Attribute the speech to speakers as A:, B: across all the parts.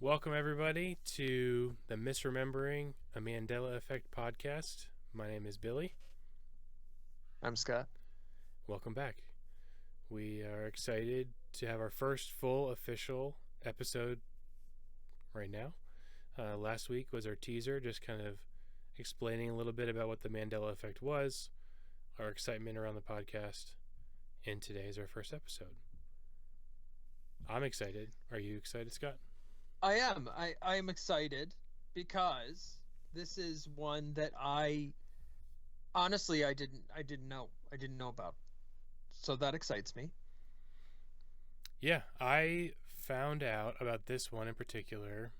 A: Welcome, everybody, to the Misremembering a Mandela Effect podcast. My name is Billy.
B: I'm Scott.
A: Welcome back. We are excited to have our first full official episode right now. Last week was our teaser, just kind of explaining a little bit about what the Mandela Effect was, our excitement around the podcast, and today is our first episode. I'm excited. Are you excited, Scott?
B: I am. I am excited because this is one that I honestly I didn't know. I didn't know about. So that excites me.
A: Yeah, I found out about this one in particular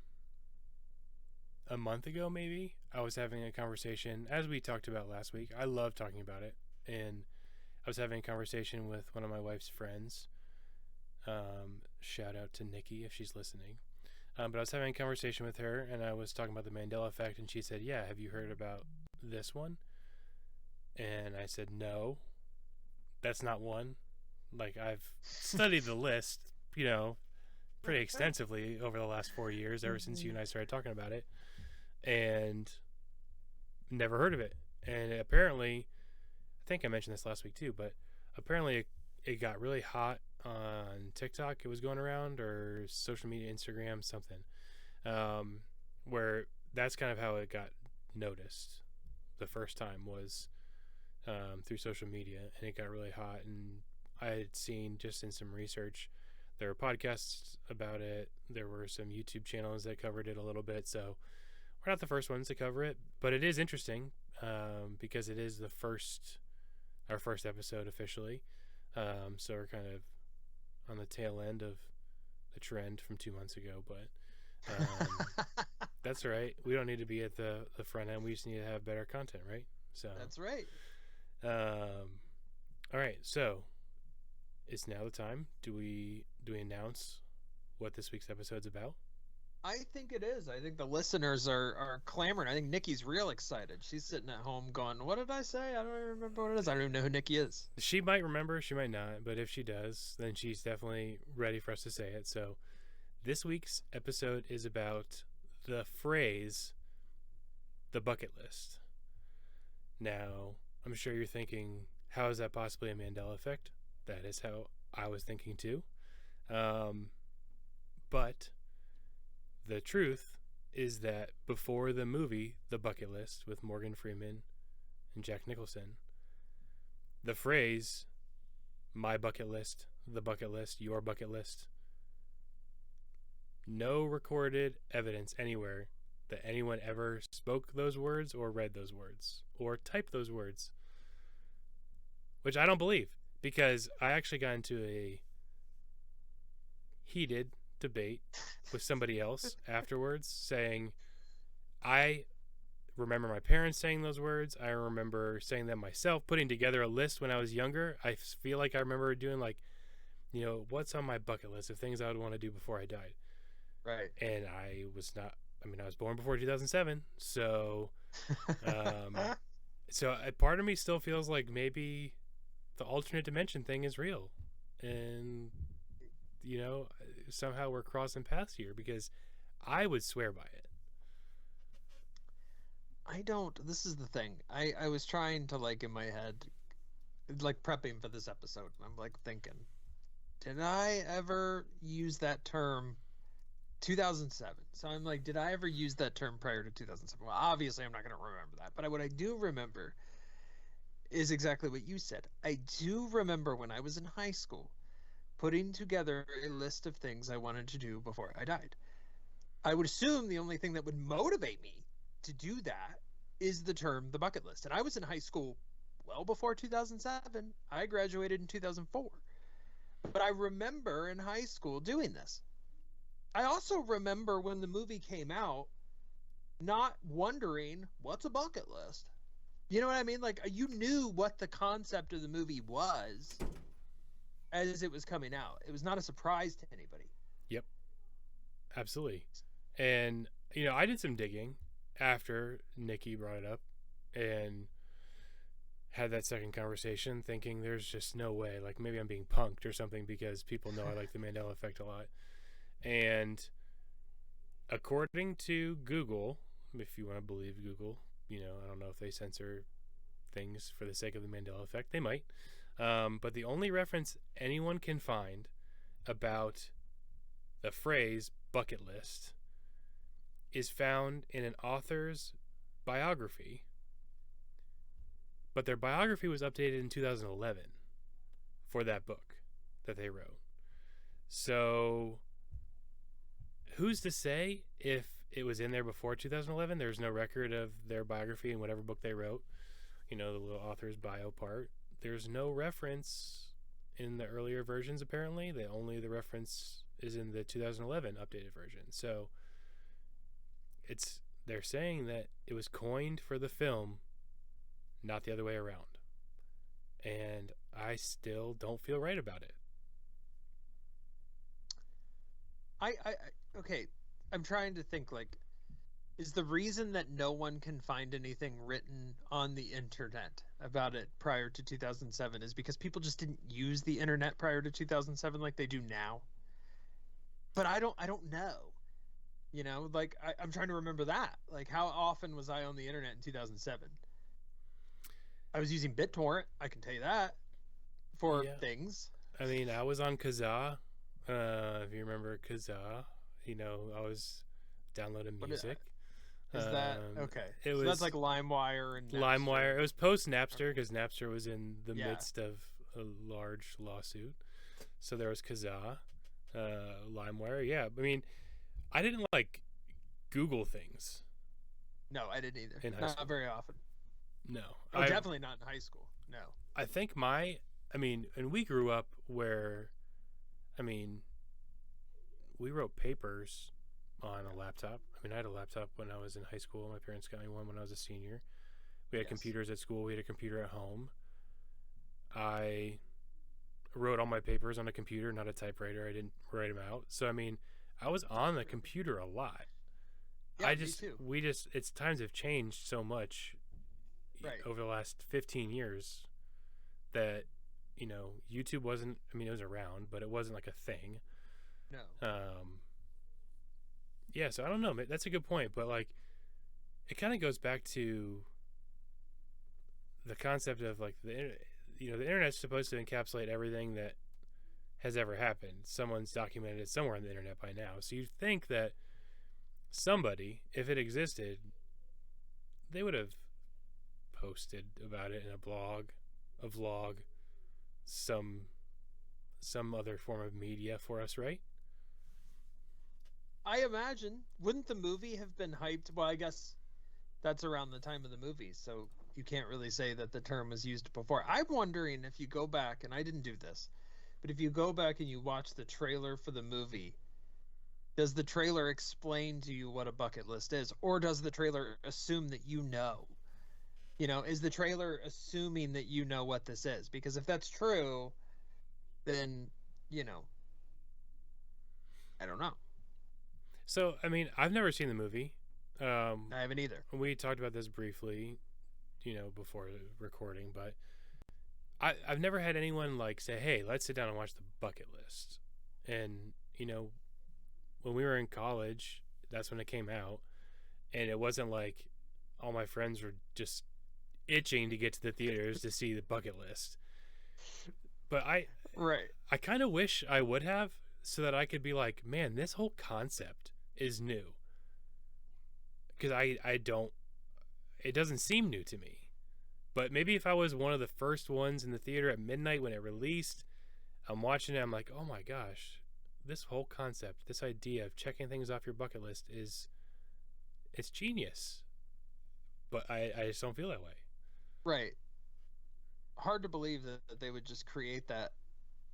A: a month ago, maybe. I was having a conversation, as we talked about last week. I love talking about it. And I was having a conversation with one of my wife's friends. Shout out to Nikki if she's listening. But I was having a conversation with her, and I was talking about the Mandela effect, and she said, "Yeah, have you heard about this one?" And I said, "No, that's not one. Like, I've studied the list, pretty extensively over the last 4 years, ever since you and I started talking about it, and never heard of it. And apparently, I think I mentioned this last week too, but apparently it got really hot on TikTok. It was going around, or social media, Instagram, something, where that's kind of how it got noticed the first time was through social media, and it got really hot. And I had seen, just in some research, there were podcasts about it. There were some YouTube channels that covered it a little bit. So we're not the first ones to cover it, but it is interesting because it is our first episode officially. So we're kind of on the tail end of the trend from 2 months ago, but that's all right. We don't need to be at the front end. We just need to have better content, right? So
B: That's right.
A: All right. So it's now the time. Do we announce what this week's episode's about?
B: I think it is. I think the listeners are clamoring. I think Nikki's real excited. She's sitting at home going, "What did I say? I don't even remember what it is. I don't even know who Nikki is."
A: She might remember, she might not, but if she does, then she's definitely ready for us to say it. So this week's episode is about the phrase, the bucket list. Now, I'm sure you're thinking, how is that possibly a Mandela effect? That is how I was thinking too. But the truth is that before the movie The Bucket List with Morgan Freeman and Jack Nicholson, the phrase, my bucket list, the bucket list, your bucket list, no recorded evidence anywhere that anyone ever spoke those words or read those words or typed those words, which I don't believe, because I actually got into a heated debate with somebody else afterwards saying, I remember my parents saying those words. I remember saying them myself, putting together a list when I was younger. I feel like I remember doing what's on my bucket list of things I would want to do before I died.
B: Right.
A: And I was not, I was born before 2007. So, a part of me still feels like maybe the alternate dimension thing is real. And, somehow we're crossing paths here, because I would swear by it.
B: I don't. This is the thing. I was trying to, like, in my head, like, prepping for this episode. I'm like thinking, did I ever use that term 2007? So I'm like, did I ever use that term prior to 2007? Well, obviously I'm not going to remember that, but what I do remember is exactly what you said. I do remember when I was in high school putting together a list of things I wanted to do before I died. I would assume the only thing that would motivate me to do that is the term the bucket list. And I was in high school well before 2007. I graduated in 2004. But I remember in high school doing this. I also remember when the movie came out not wondering what's a bucket list. You know what I mean? Like, you knew what the concept of the movie was as it was coming out. It was not a surprise to anybody.
A: Yep, absolutely. And, I did some digging after Nikki brought it up and had that second conversation, thinking there's just no way. Like, maybe I'm being punked or something, because people know I like the Mandela effect a lot. And according to Google, if you want to believe Google, I don't know if they censor things for the sake of the Mandela effect. They might. But the only reference anyone can find about the phrase bucket list is found in an author's biography, but their biography was updated in 2011 for that book that they wrote. So who's to say if it was in there before 2011? There's no record of their biography in whatever book they wrote, the little author's bio part. There's no reference in the earlier versions, apparently. The reference is in the 2011 updated version. So they're saying that it was coined for the film, not the other way around. And I still don't feel right about it.
B: Okay, I'm trying to think, like, is the reason that no one can find anything written on the internet about it prior to 2007 is because people just didn't use the internet prior to 2007 like they do now? But I don't know. Like, I'm trying to remember that. Like, how often was I on the internet in 2007? I was using BitTorrent, I can tell you that, for
A: Yeah.
B: things.
A: I mean, I was on Kazaa. If you remember Kazaa, I was downloading music.
B: Is that okay?
A: It
B: so
A: was
B: that's like LimeWire and Napster.
A: LimeWire. It was post Napster because Napster was in the
B: Yeah.
A: midst of a large lawsuit. So there was Kazaa, LimeWire. Yeah, I mean, I didn't like Google things
B: No, I didn't either.
A: in high
B: Not
A: school.
B: very often.
A: No,
B: Oh, definitely not in high school. No.
A: I think and we grew up where, we wrote papers on a laptop. I had a laptop when I was in high school. My parents got me one when I was a senior. We had computers at school. We had a computer at home. I wrote all my papers on a computer, not a typewriter. I didn't write them out. So, I was on the computer a lot.
B: Yeah, me too.
A: It's times have changed so much over the last 15 years that, YouTube wasn't, it was around, but it wasn't like a thing.
B: No.
A: Yeah, so I don't know. That's a good point, but like, it kind of goes back to the concept of like the internet's supposed to encapsulate everything that has ever happened. Someone's documented it somewhere on the internet by now. So you'd think that somebody, if it existed, they would have posted about it in a blog, a vlog, some other form of media for us, right?
B: I imagine. Wouldn't the movie have been hyped? Well, I guess that's around the time of the movie, so you can't really say that the term was used before. I'm wondering if you go back, and I didn't do this, but if you go back and you watch the trailer for the movie, does the trailer explain to you what a bucket list is? Or does the trailer assume that you know? Is the trailer assuming that you know what this is? Because if that's true, then, I don't know.
A: So, I've never seen the movie.
B: I haven't either.
A: We talked about this briefly, before the recording, but I've never had anyone like say, hey, let's sit down and watch the bucket list. And, when we were in college, that's when it came out. And it wasn't like all my friends were just itching to get to the theaters to see the bucket list. But I kind of wish I would have, so that I could be like, man, this whole concept is new. Because it doesn't seem new to me. But maybe if I was one of the first ones in the theater at midnight when it released, I'm watching it, I'm like, oh my gosh, this whole concept, this idea of checking things off your bucket list it's genius. But I just don't feel that way.
B: Right. Hard to believe that they would just create that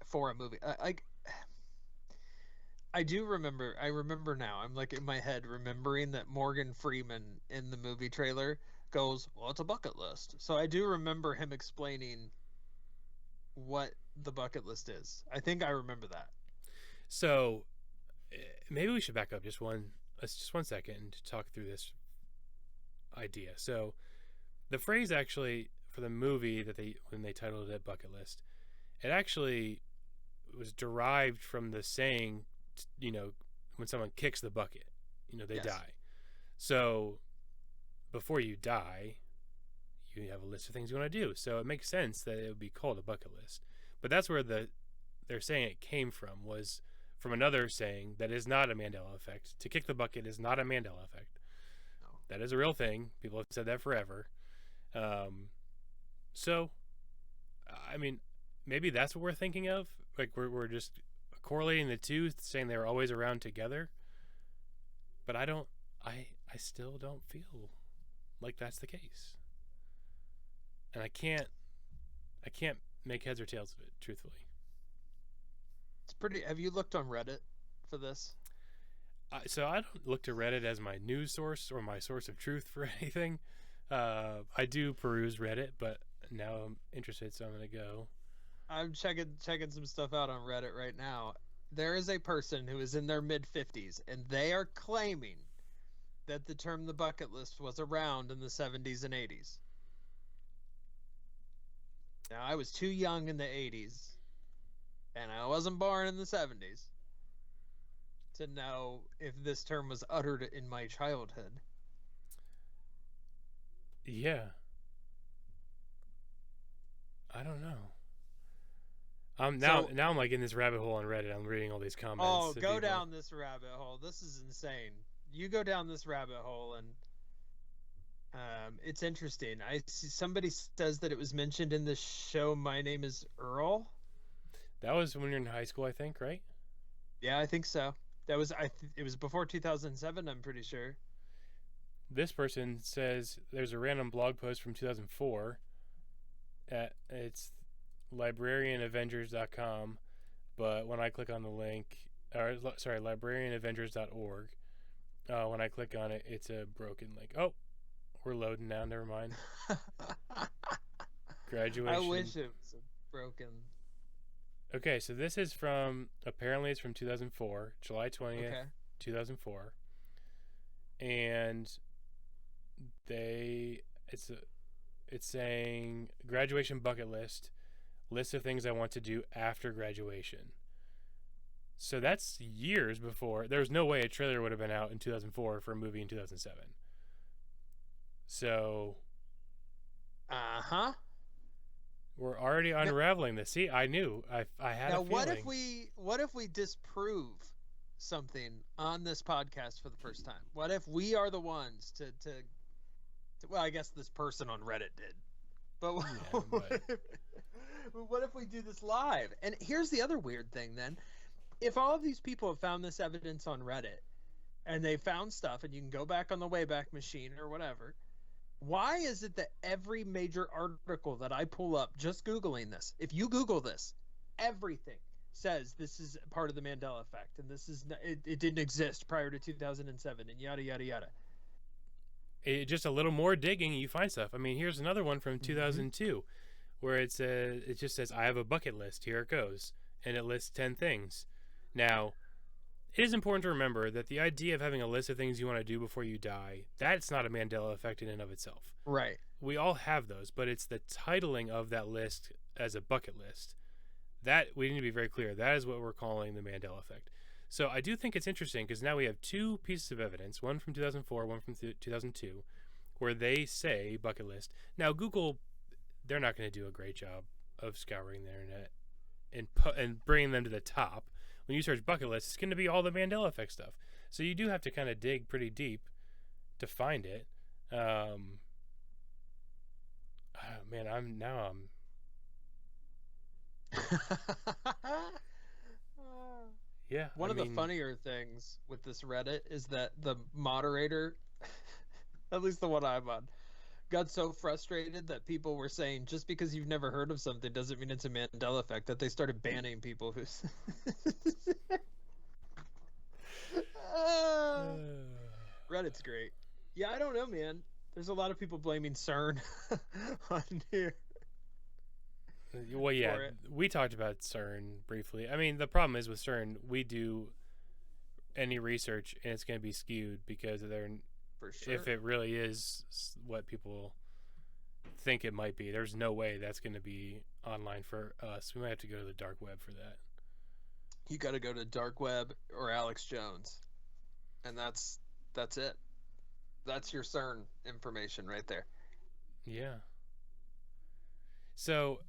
B: for a movie. I remember now. I'm like in my head remembering that Morgan Freeman in the movie trailer goes, well, it's a bucket list. So I do remember him explaining what the bucket list is. I think I remember that.
A: So maybe we should back up just one second to talk through this idea. So the phrase actually for the movie when they titled it Bucket List, it actually was derived from the saying, when someone kicks the bucket. they
B: Yes.
A: die. So before you die, you have a list of things you want to do. So it makes sense that it would be called a bucket list. But that's where they're saying it came from, was from another saying that is not a Mandela effect. To kick the bucket is not a Mandela effect.
B: No.
A: That is a real thing. People have said that forever. Um, so, I mean, maybe that's what we're thinking of. Like we're just correlating the two, saying they were always around together. But I don't. I still don't feel like that's the case, and I can't make heads or tails of it, truthfully.
B: It's pretty. Have you looked on Reddit for this?
A: So I don't look to Reddit as my news source or my source of truth for anything. I do peruse Reddit, but now I'm interested, so I'm gonna go.
B: I'm checking some stuff out on Reddit right now. There is a person who is in their mid 50s, and they are claiming that the term the bucket list was around in the 70s and 80s. Now, I was too young in the 80s, and I wasn't born in the 70s to know if this term was uttered in my childhood.
A: Yeah, I don't know. Now
B: So,
A: now I'm like in this rabbit hole on Reddit. I'm reading all these
B: oh,
A: comments of
B: go
A: people.
B: down this rabbit hole. This is insane. You go down this rabbit hole, and it's interesting. I see somebody says that it was mentioned in the show My Name is Earl.
A: That was when you're in high school, I think, right?
B: Yeah, I think so. That was it was before 2007, I'm pretty sure.
A: This person says there's a random blog post from 2004. It's librarianavengers.com, but when I click on the link, or sorry, librarianavengers.org, when I click on it, it's a broken link. Oh, we're loading now. Never mind.
B: I
A: Graduation.
B: wish it was broken.
A: Okay, so this is from, apparently it's from 2004, July 20th,
B: Okay.
A: 2004. And they, it's saying graduation bucket list of things I want to do after graduation. So that's years before. There's no way a trailer would have been out in 2004 for a movie in 2007. So
B: Uh-huh.
A: we're already
B: Now,
A: unraveling this. See, I knew. I had a
B: now
A: feeling.
B: what if we disprove something on this podcast for the first time? What if we are the ones to well, I guess this person on Reddit did. But
A: Yeah, but
B: what if we do this live? And here's the other weird thing then. If all of these people have found this evidence on Reddit and they found stuff and you can go back on the Wayback Machine or whatever, why is it that every major article that I pull up just Googling this, if you Google this, everything says this is part of the Mandela effect and this is it didn't exist prior to 2007 and yada yada yada.
A: just a little more digging, you find stuff. I mean, here's another one from
B: Mm-hmm.
A: 2002, where it just says I have a bucket list. Here it goes, and it lists 10 things. Now, it is important to remember that the idea of having a list of things you want to do before you die, that's not a Mandela effect in and of itself.
B: Right.
A: We all have those, but it's the titling of that list as a bucket list. That we need to be very clear. That is what we're calling the Mandela effect. So I do think it's interesting because now we have two pieces of evidence, one from 2004, one from 2002, where they say bucket list. Now Google, they're not going to do a great job of scouring the internet and bringing them to the top. When you search bucket list, it's going to be all the Mandela effect stuff. So you do have to kind of dig pretty deep to find it. Man, I'm yeah.
B: One
A: I
B: of the
A: mean,
B: funnier things with this Reddit is that the moderator, at least the one I'm on, got so frustrated that people were saying just because you've never heard of something doesn't mean it's a Mandela effect that they started banning people who. Reddit's great. Yeah, I don't know, man. There's a lot of people blaming CERN on here
A: well, yeah,
B: for it.
A: we talked about CERN briefly. I mean, the problem is with CERN, we do any research and it's going to be skewed because they're
B: For
A: if
B: sure.
A: it really is what people think it might be, there's no way that's going to be online for us. We might have to go to the dark web for that.
B: You got to go to dark web or Alex Jones, and that's That's it. That's your CERN information right there.
A: Yeah. So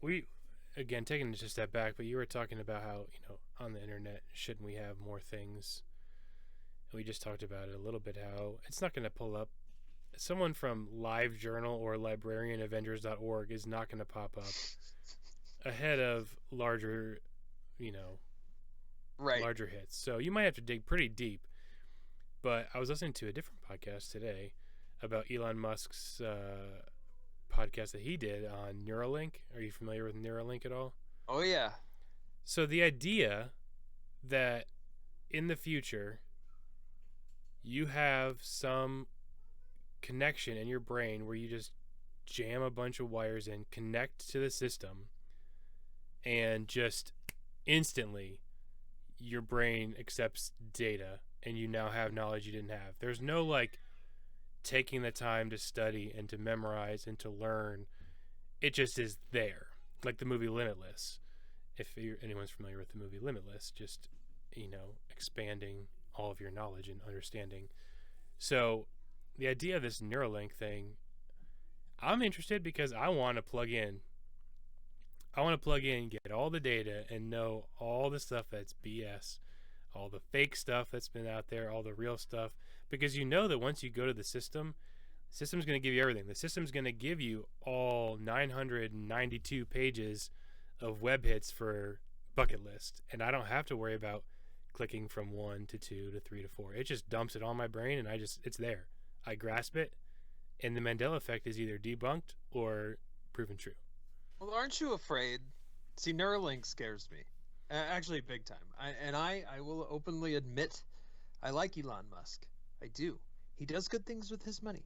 A: we, again, taking just a step back, but you were talking about how, on the internet, shouldn't we have more things? We just talked about it a little bit, how it's not going to pull up. Someone from LiveJournal or librarianavengers.org is not going to pop up ahead of larger, you know,
B: Right.
A: larger hits. So you might have to dig pretty deep. But I was listening to a different podcast today about Elon Musk's podcast that he did on Neuralink. Are you familiar with Neuralink at all?
B: Oh yeah.
A: So the idea that in the future you have some connection in your brain where you just jam a bunch of wires in, connect to the system, and just instantly your brain accepts data and you now have knowledge you didn't have. There's no like taking the time to study and to memorize and to learn. It just is there. Like the movie Limitless. If anyone's familiar with the movie Limitless, just, expanding all of your knowledge and understanding. So the idea of this Neuralink thing, I'm interested because I want to plug in. I want to plug in, get all the data, and know all the stuff that's BS, all the fake stuff that's been out there, all the real stuff. Because you know that once you go to the system's going to give you everything. The system's going to give you all 992 pages of web hits for bucket list. And I don't have to worry about clicking from 1 to 2 to 3 to 4. It just dumps it on my brain and it's there. I grasp it. And the Mandela effect is either debunked or proven true.
B: Well, aren't you afraid? See, Neuralink scares me. Actually, big time. I will openly admit I like Elon Musk. I do. He does good things with his money.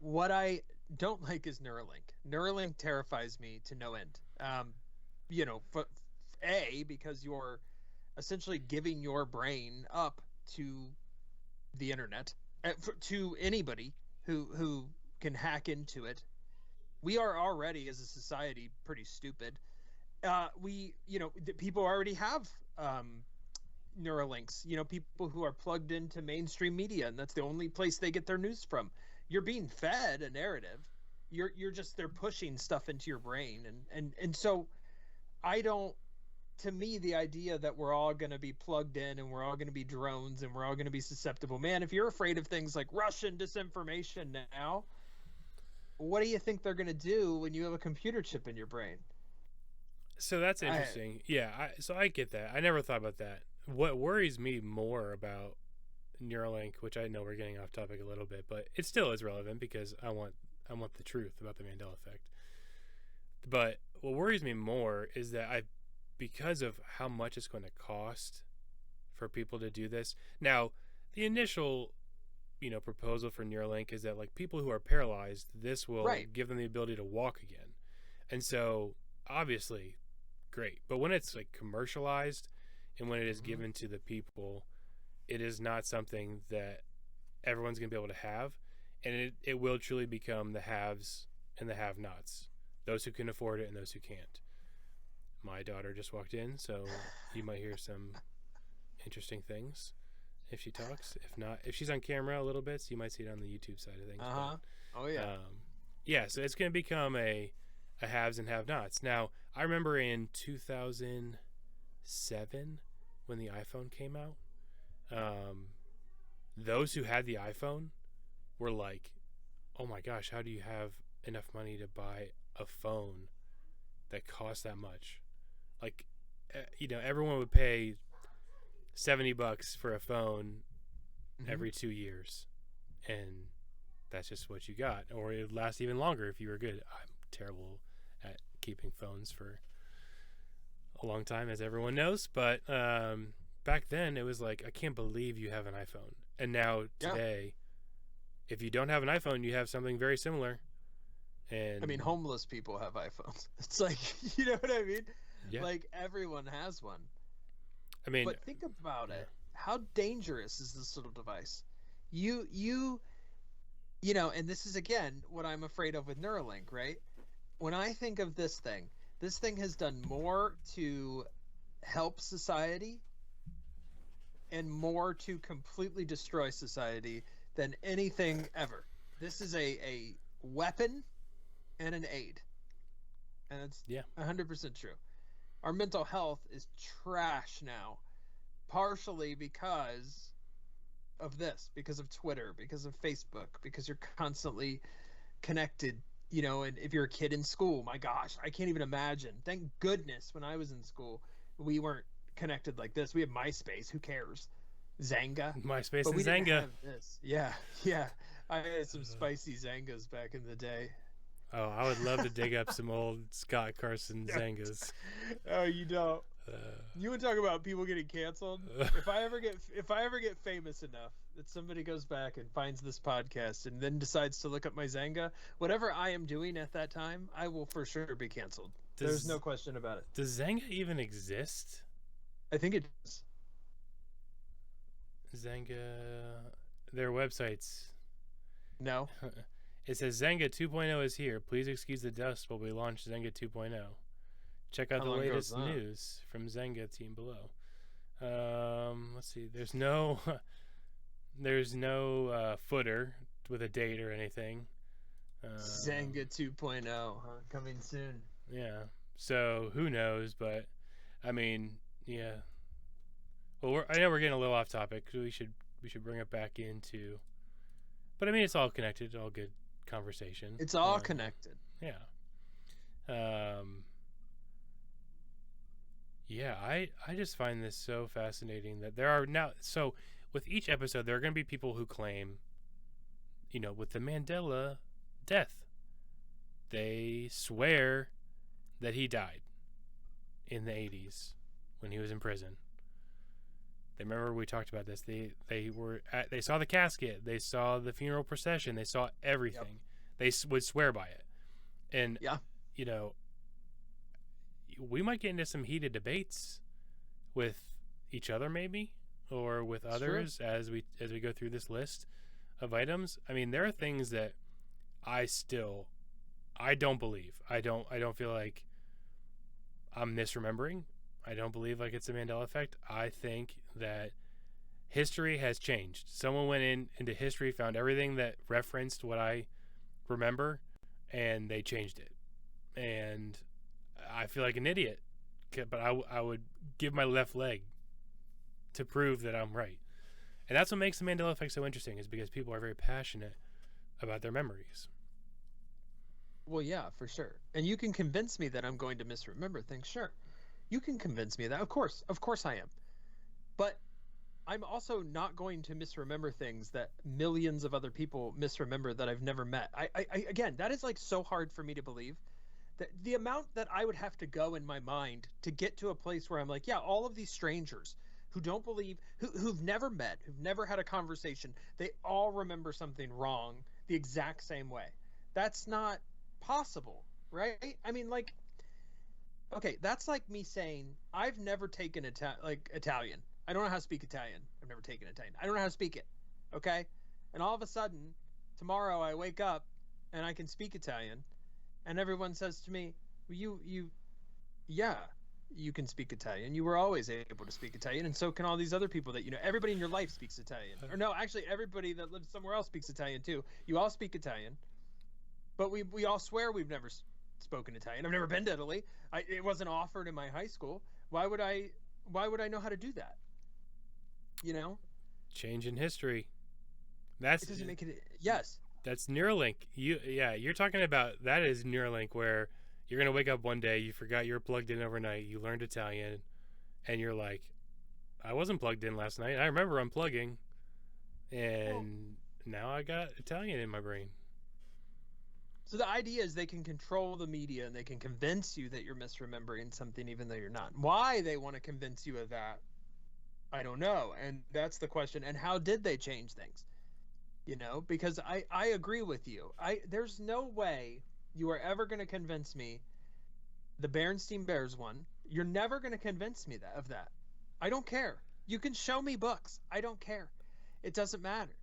B: What I don't like is Neuralink. Neuralink terrifies me to no end. Because you're essentially giving your brain up to the internet, to anybody who can hack into it. We are already, as a society, pretty stupid. People already have Neuralinks. People who are plugged into mainstream media, and that's the only place they get their news from. You're being fed a narrative. They're pushing stuff into your brain, and so I don't. To me, the idea that we're all going to be plugged in and we're all going to be drones and we're all going to be susceptible. Man, if you're afraid of things like Russian disinformation now, what do you think they're going to do when you have a computer chip in your brain?
A: So that's interesting. So I get that. I never thought about that. What worries me more about Neuralink, which I know we're getting off topic a little bit, but it still is relevant because I want the truth about the Mandela effect. But what worries me more is that because of how much it's going to cost for people to do this. Now, the initial, proposal for Neuralink is that like people who are paralyzed, this will give them the ability to walk again. And so obviously great. But when it's like commercialized and when it is given to the people, it is not something that everyone's going to be able to have. And it will truly become the haves and the have-nots. Those who can afford it and those who can't. My daughter just walked in, so you might hear some interesting things if she talks. If not, if she's on camera a little bit, so you might see it on the YouTube side of things.
B: Oh yeah.
A: So it's going to become a haves and have-nots. Now, I remember in 2007 when the iPhone came out, those who had the iPhone were like, oh my gosh, how do you have enough money to buy a phone that costs that much? Like, everyone would pay $70 for a phone every 2 years, and that's just what you got. Or it would last even longer if you were good. I'm terrible at keeping phones for a long time, as everyone knows. But back then, it was like, I can't believe you have an iPhone. And now today, if you don't have an iPhone, you have something very similar. And
B: I mean, homeless people have iPhones. It's like, you know what I mean?
A: Yeah.
B: Like, everyone has one.
A: I mean,
B: but think about it. How dangerous is this little device? And this is, again, what I'm afraid of with Neuralink, right? When I think of this thing has done more to help society and more to completely destroy society than anything ever. This is a weapon and an aid. And it's
A: Yeah.
B: 100% true. Our mental health is trash now, partially because of this, because of Twitter, because of Facebook, because you're constantly connected, and if you're a kid in school, my gosh, I can't even imagine. Thank goodness when I was in school, we weren't connected like this. We have MySpace, who cares? Zanga,
A: MySpace
B: but
A: and
B: we didn't
A: Zanga.
B: have this. Yeah, yeah. I had some spicy Zangas back in the day.
A: Oh, I would love to dig up some old Scott Carson Zangas.
B: Oh, you don't.
A: Uh,
B: You would talk about people getting canceled. If I ever get famous enough that somebody goes back and finds this podcast and then decides to look up my Zanga, whatever I am doing at that time, I will for sure be canceled. There's no
A: does
B: question about it.
A: does Zanga even exist?
B: I think it does.
A: Zanga, their websites.
B: No.
A: It says Zanga 2.0 is here. Please excuse the dust while we launch Zanga 2.0. Check out
B: How
A: the
B: long ago was
A: latest
B: that?
A: news from Zanga team below. Let's see. There's no footer with a date or anything.
B: Zanga 2.0, huh? Coming soon.
A: Yeah. So who knows? But I mean, yeah. Well, I know we're getting a little off topic. So we should bring it back into. But I mean, it's all connected. All good conversation.
B: It's all connected.
A: Yeah. Yeah, I just find this so fascinating that there are now. So with each episode, there are going to be people who claim, with the Mandela death, they swear that he died in the 80s when he was in prison. They remember we talked about this. They saw the casket, they saw the funeral procession, they saw everything. Yep. They would swear by it, and
B: yeah,
A: we might get into some heated debates with each other, maybe, or with others as we go through this list of items. I mean, there are things that I don't believe. I don't feel like I'm misremembering. I don't believe like it's a Mandela effect. I think that history has changed. Someone went into history, found everything that referenced what I remember, and they changed it. And I feel like an idiot, but I would give my left leg to prove that I'm right. And that's what makes the Mandela effect so interesting, is because people are very passionate about their memories.
B: Well, yeah, for sure. And you can convince me that I'm going to misremember things, sure. You can convince me of that. Of course I am. But I'm also not going to misremember things that millions of other people misremember that I've never met. I again, that is like so hard for me to believe. That the amount that I would have to go in my mind to get to a place where I'm like, yeah, all of these strangers who don't believe, who've never met, who've never had a conversation, they all remember something wrong the exact same way. That's not possible, right? I mean, like, okay, that's like me saying I've never taken Italian. I don't know how to speak Italian. I've never taken Italian. I don't know how to speak it. Okay? And all of a sudden, tomorrow I wake up and I can speak Italian, and everyone says to me, well, yeah, you can speak Italian. You were always able to speak Italian, and so can all these other people that everybody in your life speaks Italian. Or no, actually everybody that lives somewhere else speaks Italian too. You all speak Italian. But we all swear we've never spoken Italian. I've never been to Italy. It wasn't offered in my high school. Why would I know how to do that?
A: Change in history.
B: It doesn't make it. Yes.
A: That's Neuralink. You're talking about, that is Neuralink, where you're gonna wake up one day, you forgot you were plugged in overnight, you learned Italian, and you're like, I wasn't plugged in last night. I remember unplugging, and now I got Italian in my brain.
B: So the idea is they can control the media and they can convince you that you're misremembering something even though you're not. Why they want to convince you of that, I don't know. And that's the question. And how did they change things? Because I agree with you. There's no way you are ever going to convince me the Berenstain Bears one. You're never going to convince me of that. I don't care. You can show me books. I don't care. It doesn't matter.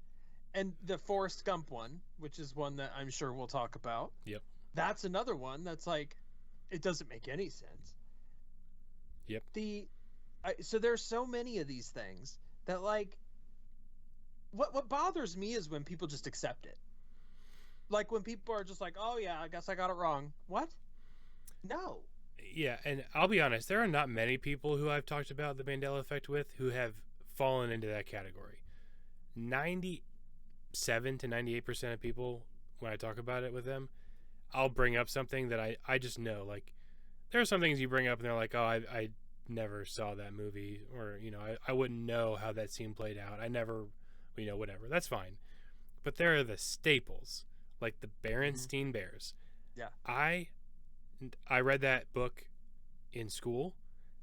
B: And the Forrest Gump one, which is one that I'm sure we'll talk about.
A: Yep.
B: That's another one that's like, it doesn't make any sense.
A: Yep.
B: So there's so many of these things that like what bothers me is when people just accept it. Like when people are just like, "Oh yeah, I guess I got it wrong." What? No.
A: Yeah, and I'll be honest, there are not many people who I've talked about the Mandela effect with who have fallen into that category. 97 to 98% of people, when I talk about it with them, I'll bring up something that I just know. Like, there are some things you bring up and they're like, oh, I never saw that movie, or, I wouldn't know how that scene played out. I never, whatever. That's fine. But there are the staples, like the
B: Mm-hmm.
A: Berenstein Bears.
B: Yeah.
A: I I read that book in school.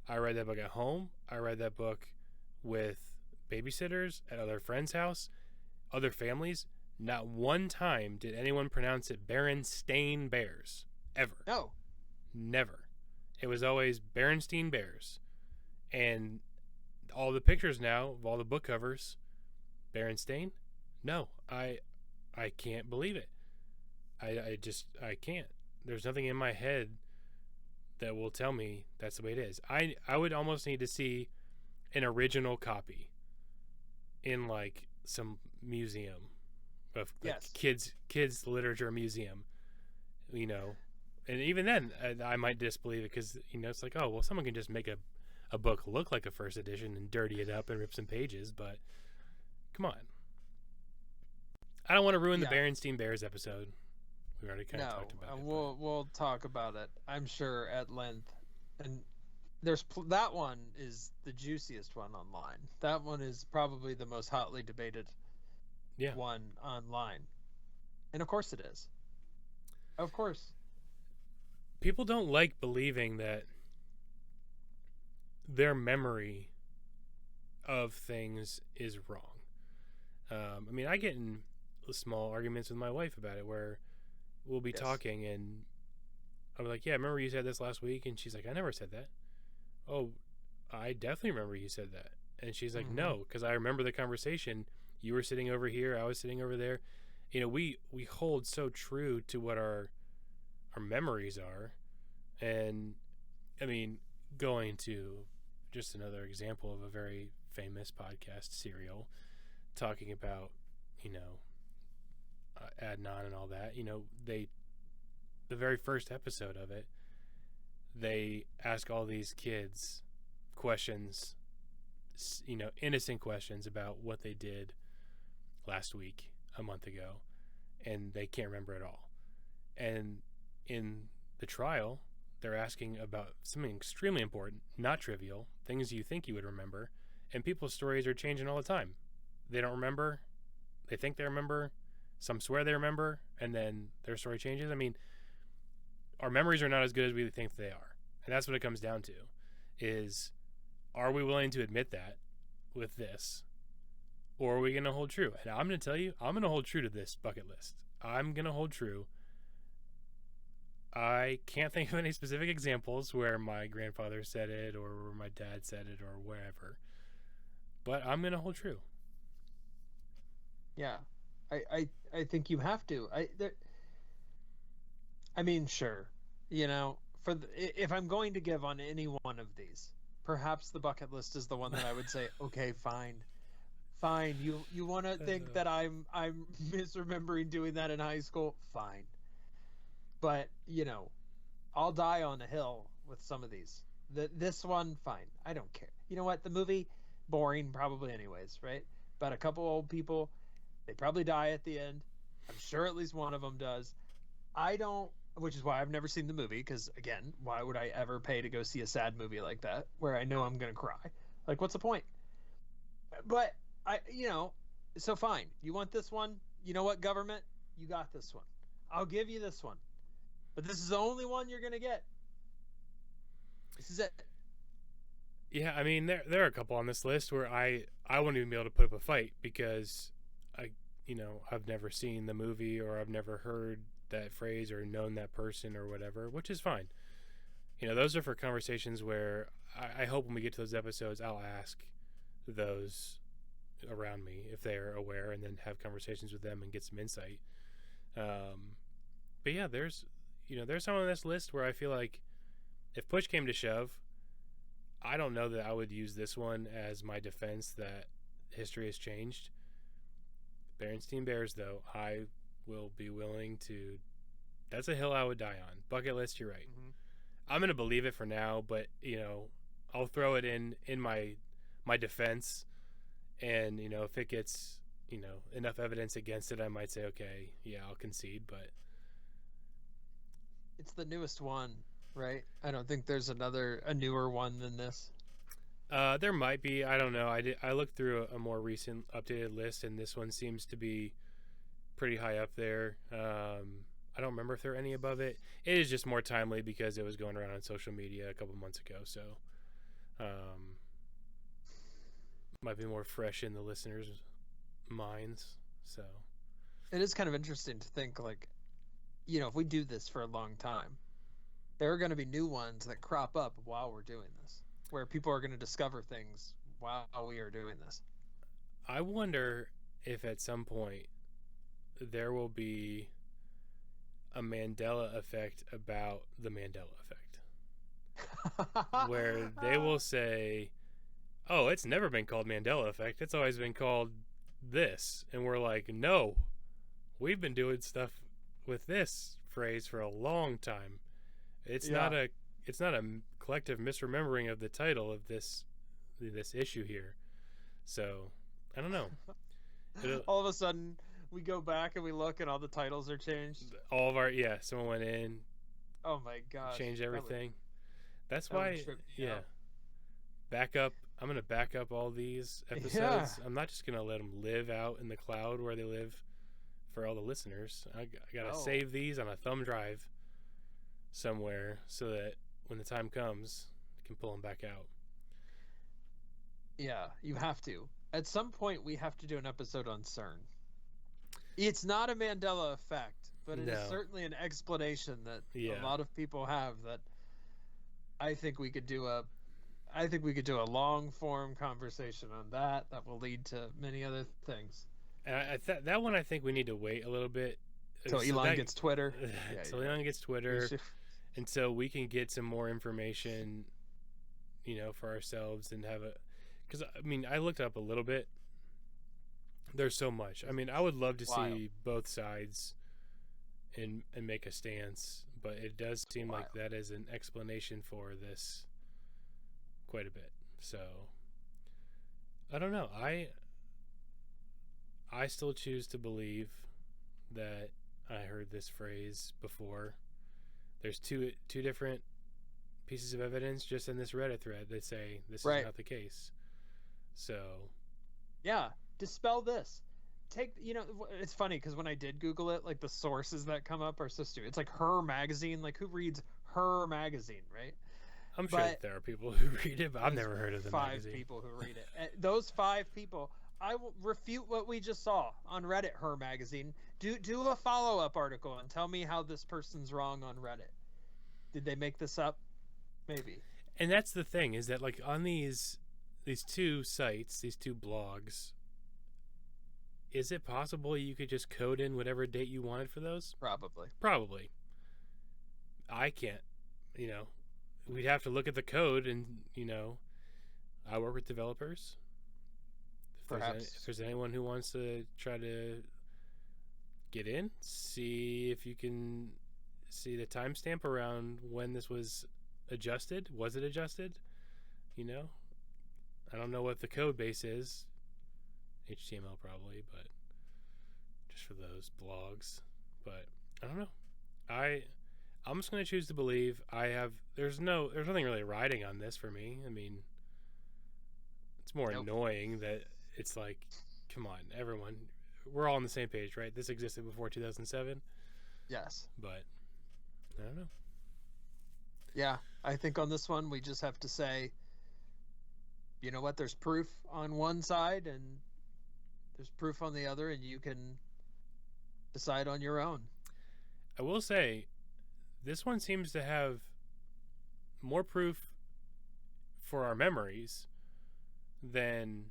A: I read that book at home. I read that book with babysitters at other friends' house, other families. Not one time did anyone pronounce it Berenstain Bears. Ever.
B: No.
A: Never. It was always Berenstein Bears. And all the pictures now of all the book covers, Berenstain? No. I can't believe it. I can't. There's nothing in my head that will tell me that's the way it is. I would almost need to see an original copy in like some museum of like
B: Yes.
A: kids literature museum, you know. And even then, I might disbelieve it because it's like, oh well, someone can just make a book look like a first edition and dirty it up and rip some pages, but come on, I don't want to ruin the
B: Yeah.
A: Berenstein Bears episode. We already kind of
B: No.
A: talked about it, but
B: We'll talk about it. I'm sure at length. And that one is the juiciest one online. That one is probably the most hotly debated
A: yeah,
B: one online. And of course it is. Of course.
A: people don't like believing that their memory of things is wrong. I mean, I get in small arguments with my wife about it where we'll be
B: Yes.
A: talking and I'll be like, yeah, remember you said this last week? And she's like, I never said that. Oh, I definitely remember you said that. And she's like,
B: Mm-hmm.
A: no, because I remember the conversation. You were sitting over here, I was sitting over there. We hold so true to what our memories are. And I mean, going to just another example of a very famous podcast, Serial, talking about, you know, Adnan and all that. The very first episode of it, they ask all these kids questions, innocent questions about what they did last week, a month ago, and they can't remember it all. And in the trial, they're asking about something extremely important, not trivial, things you think you would remember, and people's stories are changing all the time. They don't remember, they think they remember, some swear they remember, and then their story changes. I mean, our memories are not as good as we think they are. And that's what it comes down to is, are we willing to admit that with this, or are we going to hold true? And I'm going to tell you, I'm going to hold true to this bucket list. I'm going to hold true. I can't think of any specific examples where my grandfather said it or where my dad said it or wherever, but I'm going to hold true.
B: Yeah. I think you have to. I mean, sure. If I'm going to give on any one of these, perhaps the bucket list is the one that I would say, okay, fine. Fine. You want to think that I'm misremembering doing that in high school? Fine. But, I'll die on a hill with some of these. This one, fine. I don't care. You know what? The movie, boring probably anyways, right? About a couple old people, they probably die at the end. I'm sure at least one of them does. I don't, which is why I've never seen the movie, because again, why would I ever pay to go see a sad movie like that where I know I'm gonna cry? Like, what's the point? But so fine. You want this one? You know what, government? You got this one. I'll give you this one. But this is the only one you're gonna get. This is it.
A: Yeah, I mean, there are a couple on this list where I wouldn't even be able to put up a fight because I've never seen the movie or I've never heard that phrase or known that person or whatever, which is fine. Those are for conversations where I hope when we get to those episodes, I'll ask those around me if they're aware and then have conversations with them and get some insight. But yeah, there's some on this list where I feel like if push came to shove, I don't know that I would use this one as my defense that history has changed. Berenstein Bears, though, I will be willing to. That's a hill I would die on. Bucket list, you're right.
B: Mm-hmm.
A: I'm gonna believe it for now, but I'll throw it in my defense, and if it gets enough evidence against it, I might say, okay, yeah, I'll concede. But
B: It's the newest one, right? I don't think there's a newer one than this.
A: there might be. I don't know. I looked through a more recent updated list, and this one seems to be pretty high up there. I don't remember if there are any above it. It is just more timely because it was going around on social media a couple months ago, so might be more fresh in the listeners' minds. So
B: It is kind of interesting to think, like, if we do this for a long time, there are going to be new ones that crop up while we're doing this, where people are going to discover things while we are doing this.
A: I wonder if at some point there will be a Mandela effect about the Mandela effect, where they will say, "Oh, it's never been called Mandela effect. It's always been called this," and we're like, "No, we've been doing stuff with this phrase for a long time. It's
B: Yeah.
A: not a collective misremembering of the title of this issue here." So I don't know.
B: All of a sudden, we go back and we look, and all the titles are changed.
A: All of our someone went in,
B: Oh my gosh!
A: changed everything. That's
B: That would
A: why,
B: trip me
A: yeah.
B: out.
A: Back up. I'm gonna back up all these episodes.
B: Yeah.
A: I'm not just gonna let them live out in the cloud where they live for all the listeners. I gotta
B: No.
A: save these on a thumb drive somewhere so that when the time comes, I can pull them back out.
B: Yeah, you have to. At some point, we have to do an episode on CERN. It's not a Mandela effect, but it is
A: No.
B: certainly an explanation that
A: Yeah.
B: a lot of people have. That I think we could do a long form conversation on that. That will lead to many other things.
A: And that one I think we need to wait a little bit.
B: So Elon gets Twitter.
A: So Elon gets Twitter, and so we can get some more information, for ourselves and have a. Because I looked up a little bit. There's so much. I would love to see both sides, and make a stance, but it does seem like that is an explanation for this quite a bit. So I don't know. I still choose to believe that I heard this phrase before. There's two different pieces of evidence just in this Reddit thread that say this is not the case. So
B: yeah, dispel this. It's funny because when I did Google it, like the sources that come up are so stupid. It's like Her Magazine. Like, who reads Her Magazine, right?
A: I'm sure that there are people who read it, but I've never heard of the magazine.
B: 5 people who read it. Those 5 people, I will refute what we just saw on Reddit. Her Magazine. Do a follow-up article and tell me how this person's wrong on Reddit. Did they make this up? Maybe.
A: And that's the thing, is that like on these two sites, these two blogs, is it possible you could just code in whatever date you wanted for those? Probably. I can't. We'd have to look at the code, and I work with developers. If there's anyone who wants to try to get in, see if you can see the timestamp around when this was adjusted. Was it adjusted? I don't know what the code base is. HTML probably, but just for those blogs. But I don't know. I'm just going to choose to believe there's nothing really riding on this for me. It's more annoying that it's like, come on, everyone, we're all on the same page, right? This existed before 2007.
B: Yes.
A: But I don't know.
B: Yeah, I think on this one we just have to say, you know what, there's proof on one side and there's proof on the other, and you can decide on your own.
A: I will say, this one seems to have more proof for our memories than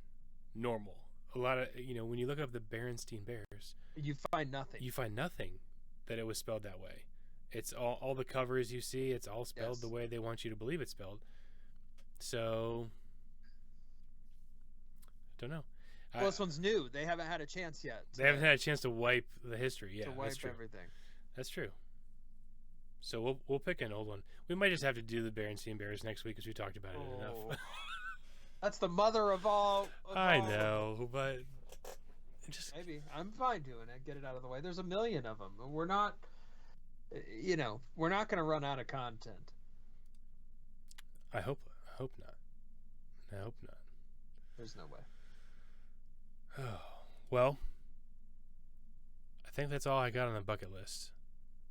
A: normal. A lot of, when you look up the Berenstein Bears,
B: you find nothing.
A: You find nothing that it was spelled that way. It's all the covers you see, it's all spelled the way they want you to believe it's spelled. So, I don't know.
B: Well, this one's new. They haven't had a chance yet.
A: They haven't had a chance to wipe the history. Yeah,
B: to
A: that's
B: wipe
A: true.
B: everything.
A: That's true. So we'll pick an old one. We might just have to do the Berenstain Bears next week because we talked about it enough.
B: That's the mother of all.
A: I know, but just
B: maybe I'm fine doing it. Get it out of the way. There's a million of them. We're not, we're not going to run out of content.
A: I hope not. I hope not.
B: There's no way.
A: Oh, well, I think that's all I got on the bucket list.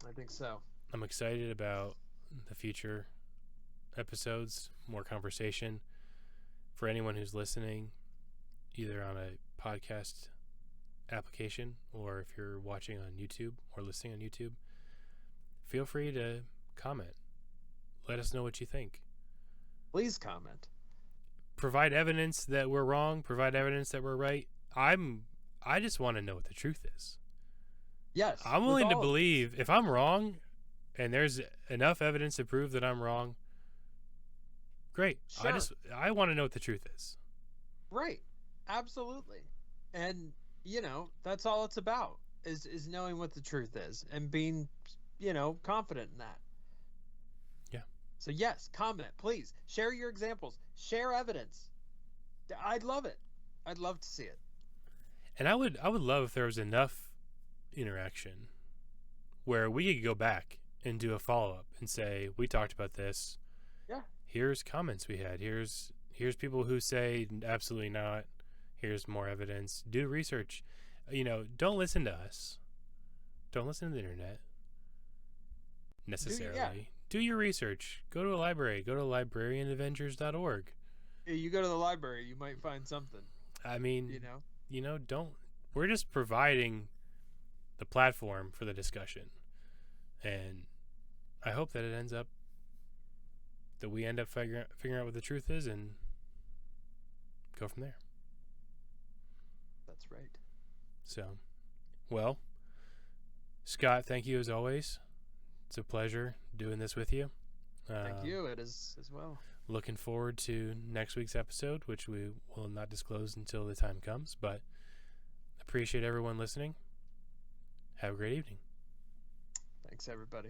B: I think so.
A: I'm excited about the future episodes, more conversation. For anyone who's listening, either on a podcast application or if you're watching on YouTube or listening on YouTube, feel free to comment. Let us know what you think.
B: Please comment.
A: Provide evidence that we're wrong. Provide evidence that we're right. I just want to know what the truth is.
B: Yes.
A: I'm willing to believe if I'm wrong and there's enough evidence to prove that I'm wrong, great.
B: Sure.
A: I want to know what the truth is.
B: Right. Absolutely. And, that's all it's about is knowing what the truth is and being, confident in that.
A: Yeah.
B: So yes, comment, please. Share your examples. Share evidence. I'd love it. I'd love to see it.
A: And I would love if there was enough interaction where we could go back and do a follow-up and say, we talked about this.
B: Yeah.
A: Here's comments we had. Here's people who say absolutely not. Here's more evidence. Do research. Don't listen to us. Don't listen to the internet necessarily. Do your research. Go to a library. Go to librarianavengers.org.
B: You go to the library, you might find something.
A: I mean, we're just providing the platform for the discussion. And I hope that it ends up that we end up figuring out what the truth is and go from there.
B: That's right.
A: So, well, Scott, thank you as always. It's a pleasure doing this with you.
B: Thank you. It is as well.
A: Looking forward to next week's episode, which we will not disclose until the time comes, but appreciate everyone listening. Have a great evening.
B: Thanks, everybody.